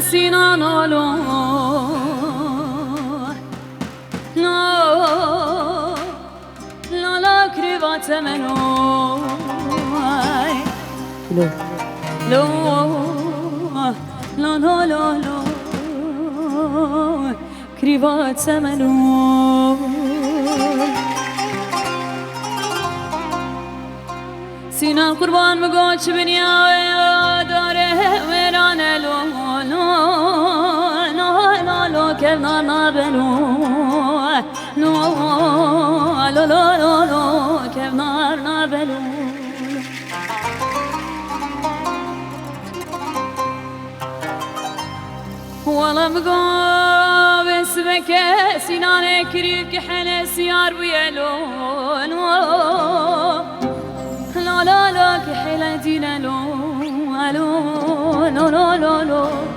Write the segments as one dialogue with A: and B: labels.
A: Sinan alo no la la krivate meno
B: lo
A: lo lo lo lo lo krivate meno Sinan kurban مگوچ بنیا داره ورانه لو كنا نابلو لو لو لو لو كنا نابلو والله مقام اسمك سنان كريب كحنا سيار ويلو لا لا لا كحلا دينا لو لو لو لو لو لو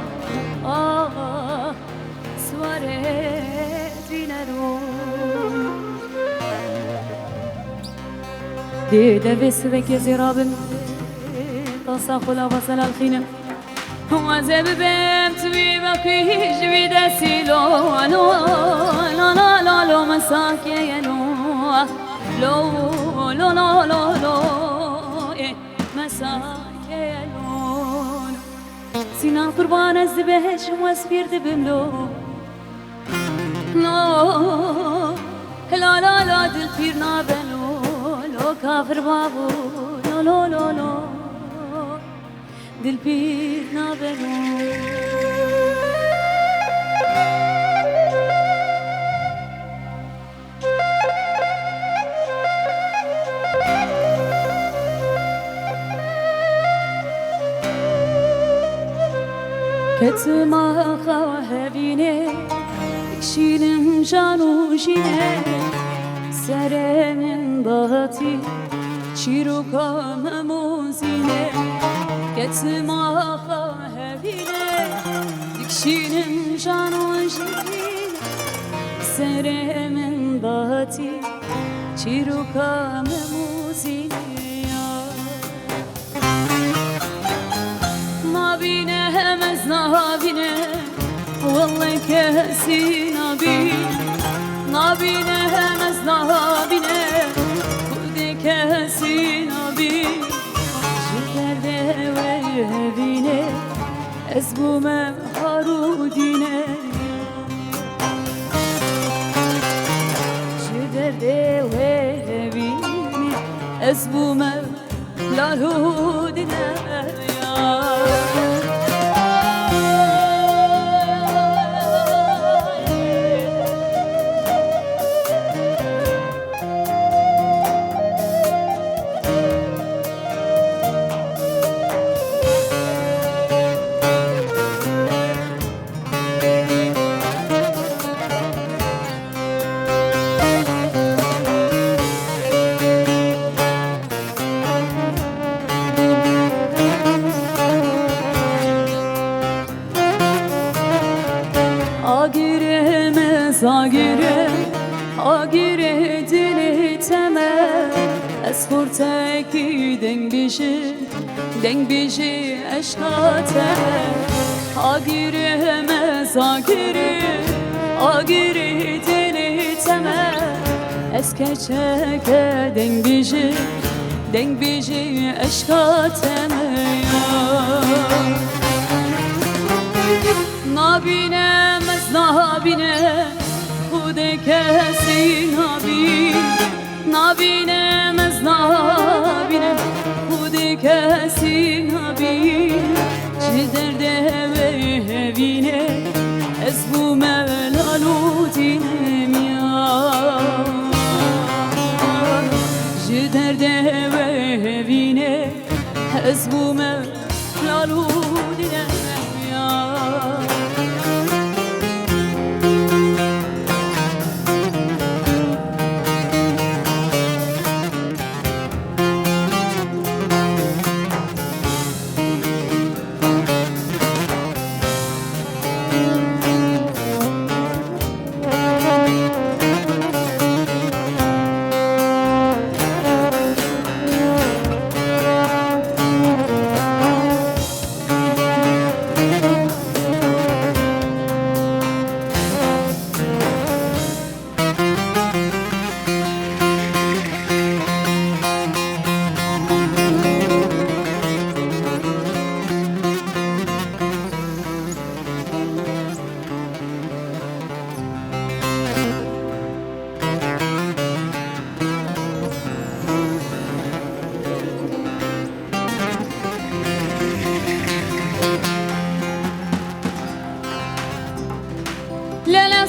A: ديدا بسبك يا زرابن تصاخ ولا وصل الخينة هو زب بمت بيبكيش بيدسيلو لو لا لا لا لو مساك يا لو لو لو لو لو لو مساك يا لو سينا قربان الزبهش واسفير دبملو لا لا لا لا دل فير نابلو لو كافر بابو لو لو لو لو دل فير نابلو كتما خوهبيني شيلم جانو جيني سرمن باهاتي چیروکا مموزینه کتما خوهبینه دکشینم جانو جینه سرمن باهاتي چیروکا مموزینه نابینه همز نابینه والله كاسي نابينه همز نابينه خودي كاسي نابينه جدرده وهبينه أزبومم هارودينه جدرده وهبينه أزبومم لارودينه آگیره دلی تمام از خورتکی دنگ بیشی عشقاتم آگیره آگیره دلی تمام از کچک دنگ بیشی عشقاتم نابینم از نابینم خود کسی نابینم از نابینم خود کسی نابینم چه درده ببینه از بو ملالو دینم چه درده ببینه از بو ملالو دینم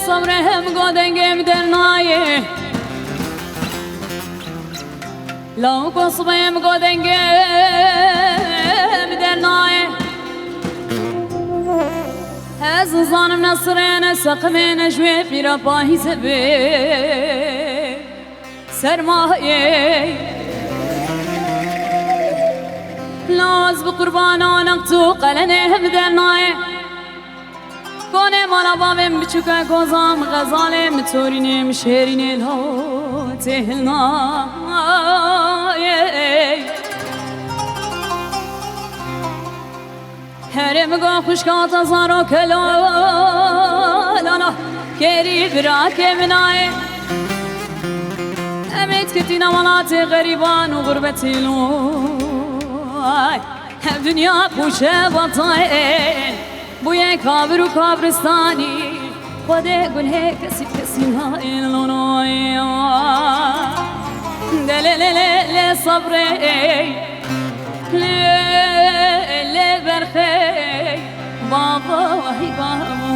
A: صبرهم قدنگم در نایه لو قصبهم قدنگم در نایه از ظانم نصرين سقمين شوي في رفاهي سبي سرماهي لاز بقربانانك تو قلنه بدرناي كوني مالا بابم بچوكا گوزام غزالم تورينم شهرين الهو تهلناي هرم گاه خوشکات زارو کلالانا کری براک منای امید کتی نمالات غریبان و غربتی لوی هم دنیا کوچه بطاین بوی کابر و کابرستانی خوده گنه کسی کسی ناین لونوی دللل صبری ليل برخي بابا وهي بابا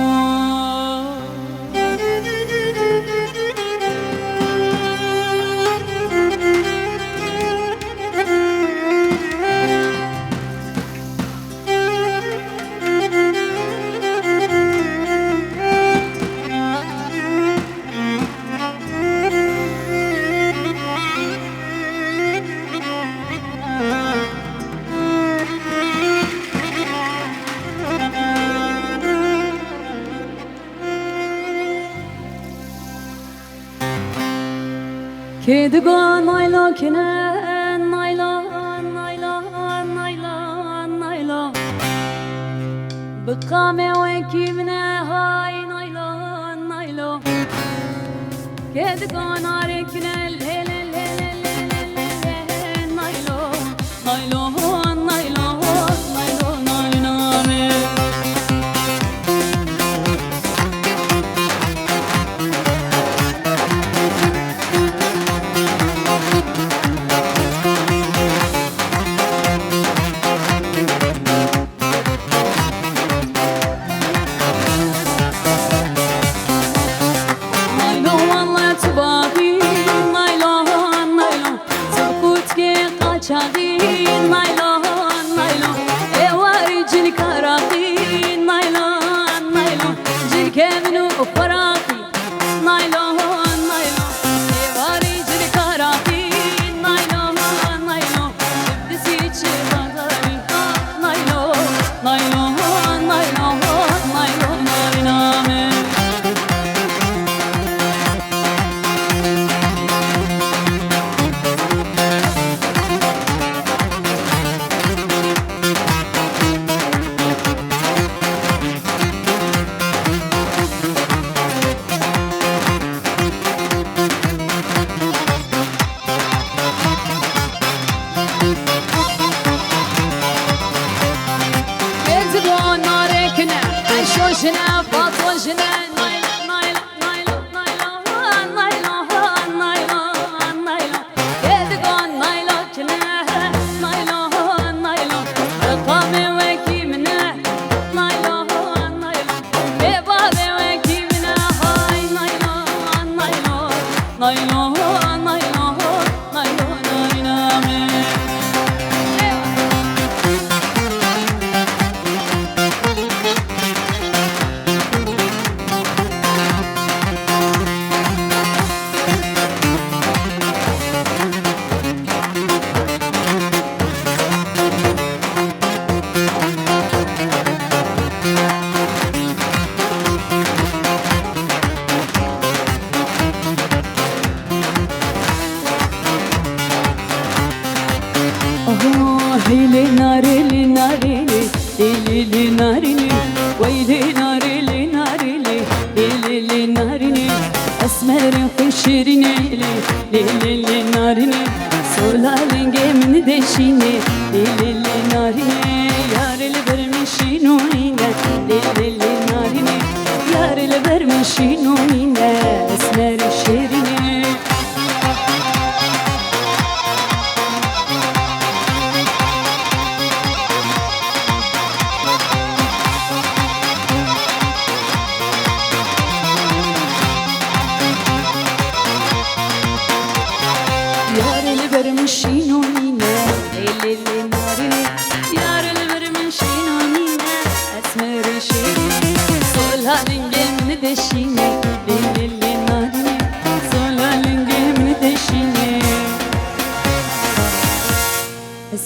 A: كيدقا نايلو كنا نايلو نايلو نايلو نايلو بقامي وينكي منا هاي نايلو نايلو كيدقا ناري كنا الليل الليل الليل نايلو نايلو نايلو نايلو نايلو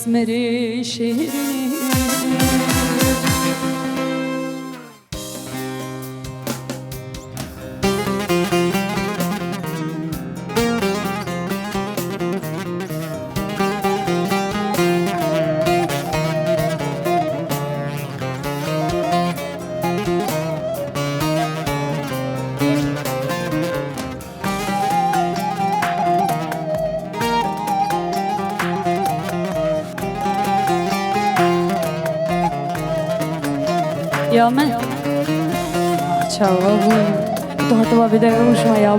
A: اسمري شيرين يا من ciao dovevo vedere un شوية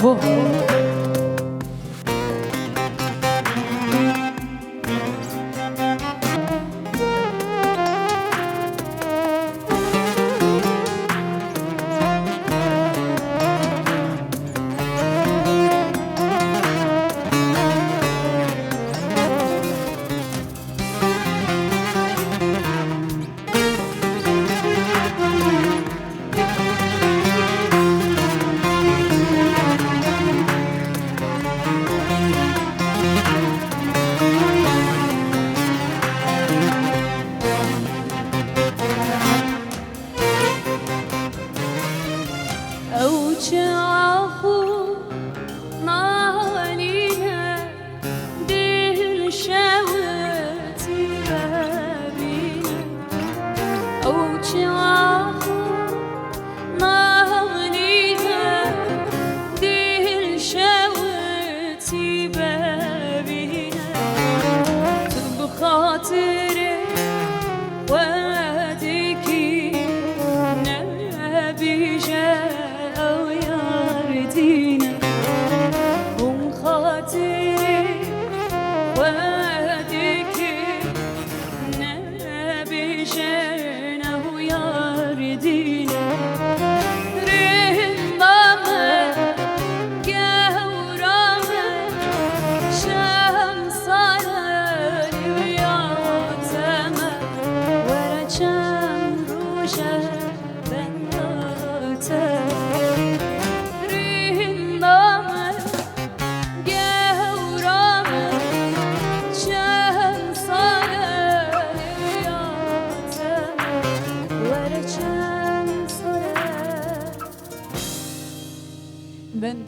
A: ben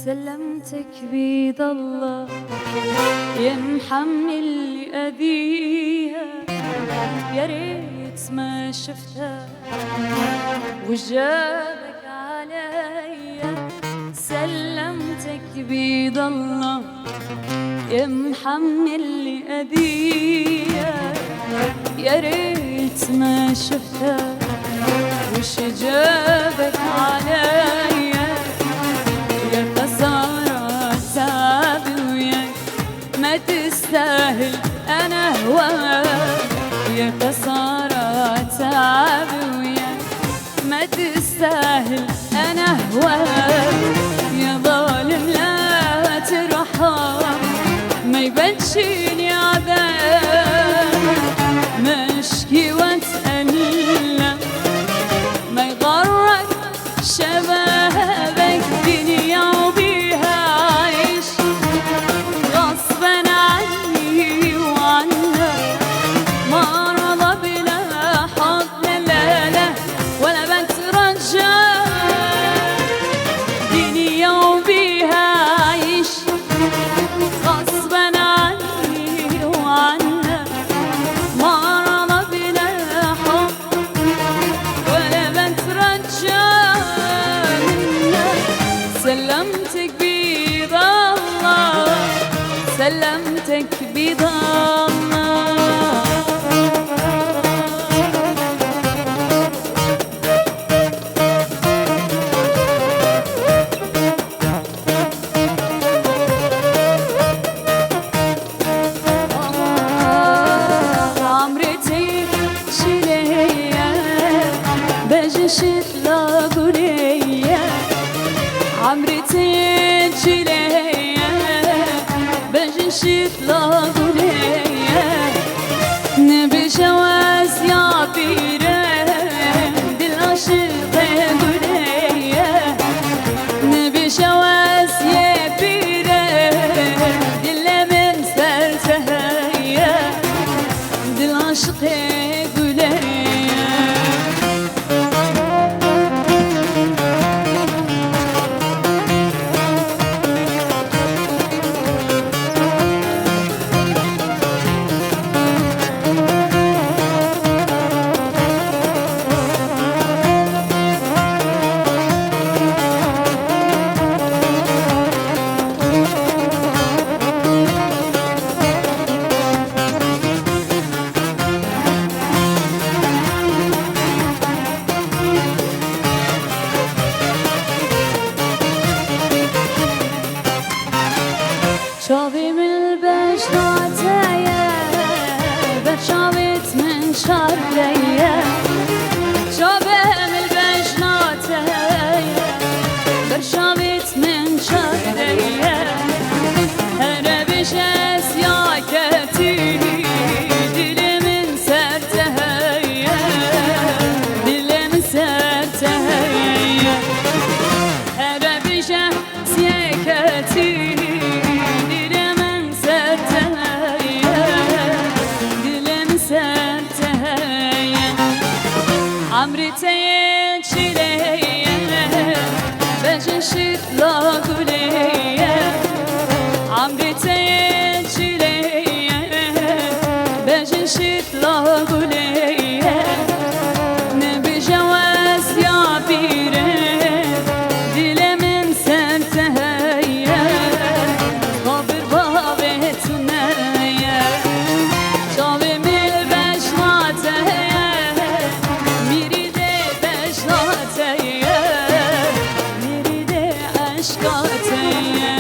A: سلمتك بيد الله يا محمل أذيها يا ريت ما شفتها وجابك عليا سلمتك بيد الله يا محمل أذيها يا ريت ما شفتها وش جابك عليا يا خسارة تعبي وياك ما تستاهل أنا هواك يا خسارة تعبي وياك ما تستاهل أنا هواك يا ظالم لا ترحم ما يبكيني عذاب مشكي واتألم ما يغرك شبابك دنيا وبيها عيش غصبا عني وعنك ما رضى بلا حب لا لا ولا بترجى دنيا وبيها عيش غصبا عني وعنك ما رضى بلا حب ولا بترجى سلمتك بيد الله سلمتك بيد الله عمرتي شليا بجشت لا قوليا عمرتي شليا بجشت لا قوليا نبي جواز يا بيران دل عشق قوليا بجنشد لا قوليه عمري تيجليه بجنشد لا قوليه نبي جواز يا بيره دل من سنتهيه خبر بابتنا شاوي من بشناتيه میری ده بشناتيه میری ده عشقاتيه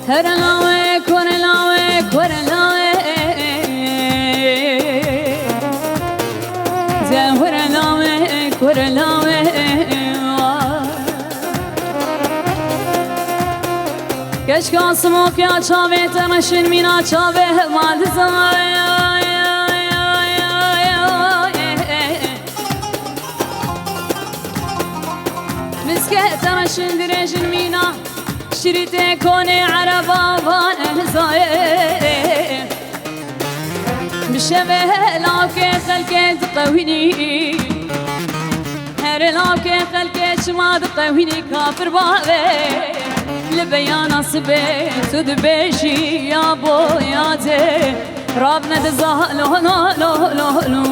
A: هرلاوي كورلاوي كورلاوي زهرلاوي كورلاوي كش كاسموك يا شاوي ترشن مينا شاوي ما تزاي مسكه ترشن درجن مينا شريتي كوني عربا وانا زايد بشبه لاوكي خلكي تقويني هر لاوكي خلكي شما تقويني كافر بابي لبيانا سبي تدبيشي يا بو يا تي رابنا تزهلو لو لو لو لو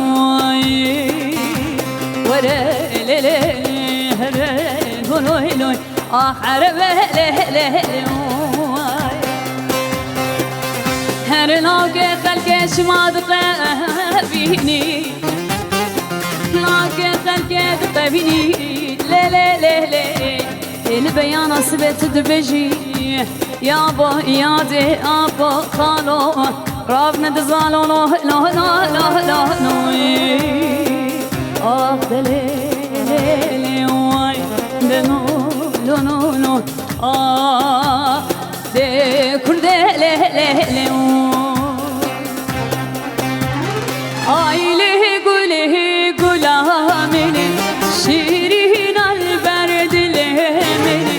A: وري لي لي هري لوي لوي عربه له له هر لاقي خلقي شماد قابيني لاقي خلقي قابيني لا لا لا لا البيان اصبت دبجي يا بو يا دي ابو خالو رابنا دزالو لا لا لا لا لا اخ دليلي واي دنو لو نو نو de kurde le le le aile gule gulamini şirin alberd lemini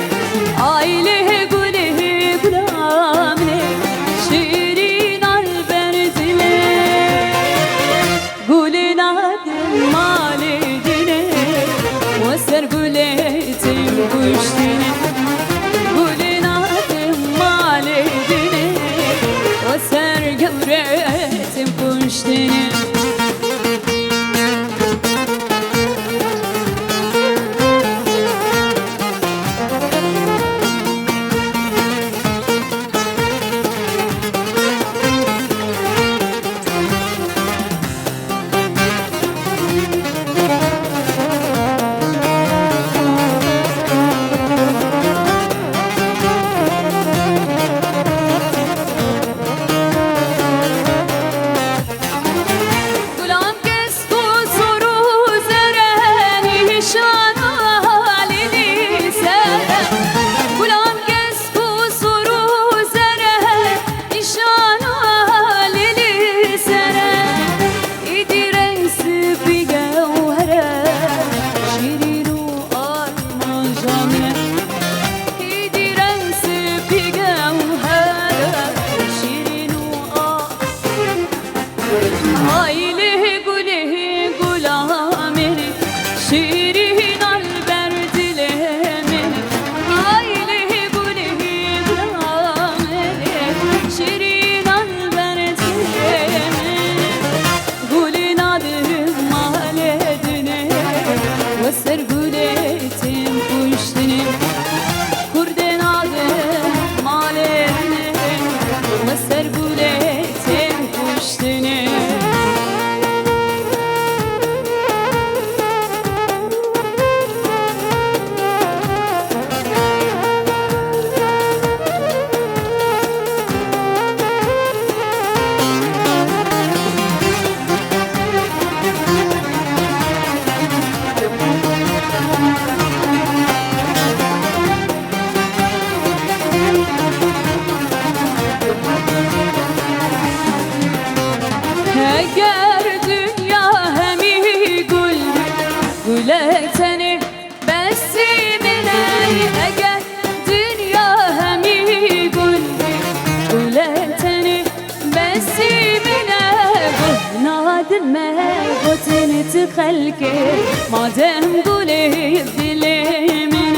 A: aile gule gulamini şirin alberd le gulina malidine وسر guletim kuştine وسر قبرتم كشتني هاد ما قوتين تخلكي ما دام قولي بدلي من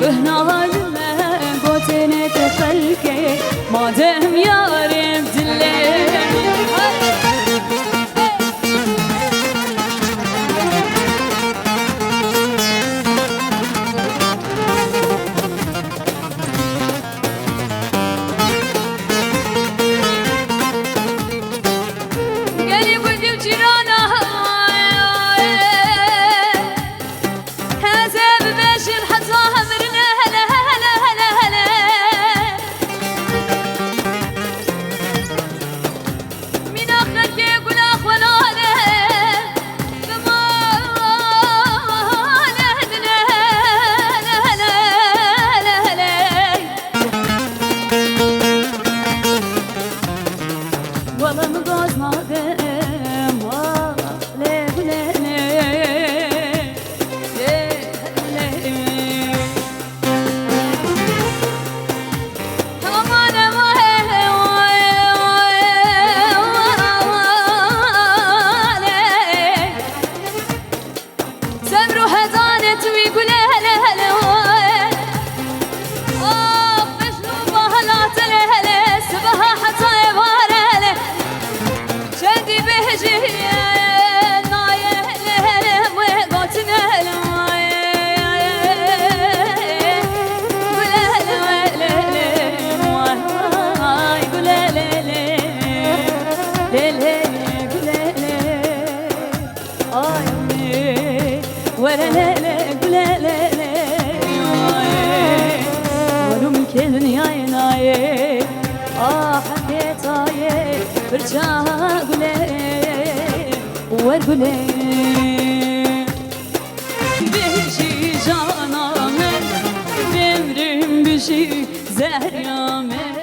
A: بهنا هاد ما قوتين تخلكي ما دام ياري بدلي ولا لا لا لا لا لا ولو من كل يا ناي حكيت برجع قولي ورقولي